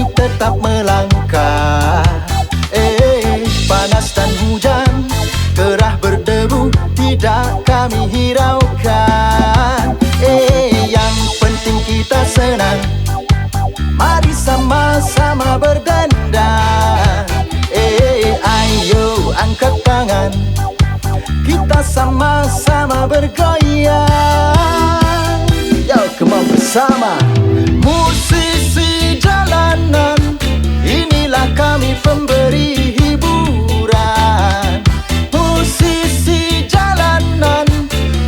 kami tetap melangkah. Panas dan hujan, gerah berdebu, tidak kami hiraukan. Yang penting kita senang, mari sama-sama berdendang. Ayo angkat tangan, kita sama-sama bergoyang. Yo, come on bersama. Musisi jalanan, inilah kami pemberi hiburan. Musisi jalanan,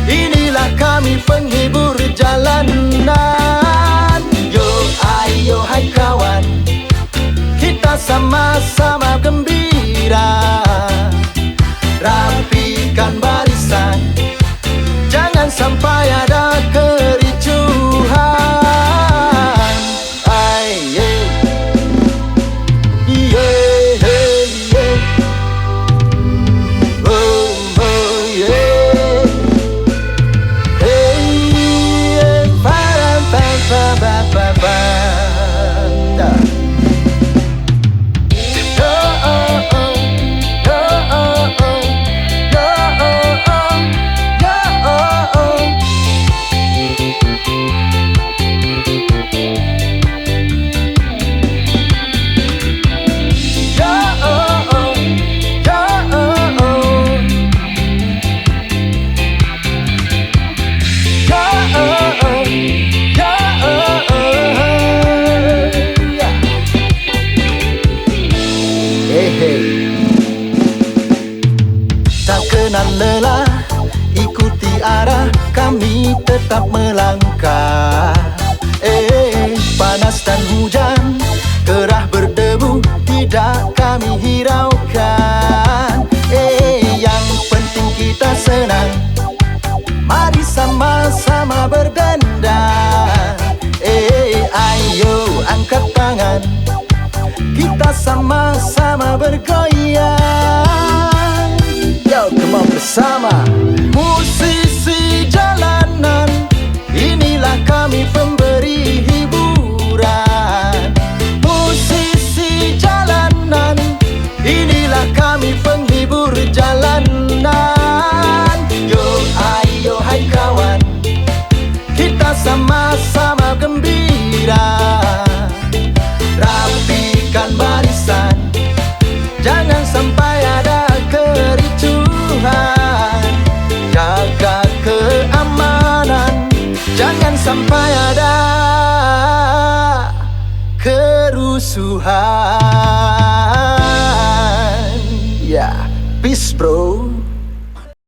inilah kami penghibur jalanan. Yo, ayo hai kawan, kita sama-sama gembira. Rapikan barisan, jangan sampai ada kericuhan. Tak kenal lelah, ikuti arah, kami tetap melangkah. Panas dan hujan, gerah berdebu, tidak kami hiraukan. Yang penting kita senang, mari sama-sama berdendang. Ayo angkat tangan, kita sama-sama bergoyang. Yo, come on bersama. Musisi jalanan, inilah kami pemberi hiburan. Musisi jalanan, inilah kami penghibur jalanan. Yo, ayo hai kawan, kita sama-sama gembira. Rapikan barisan, jangan sampai ada kericuhan. Jaga keamanan, jangan sampai ada kerusuhan. Ya, peace bro.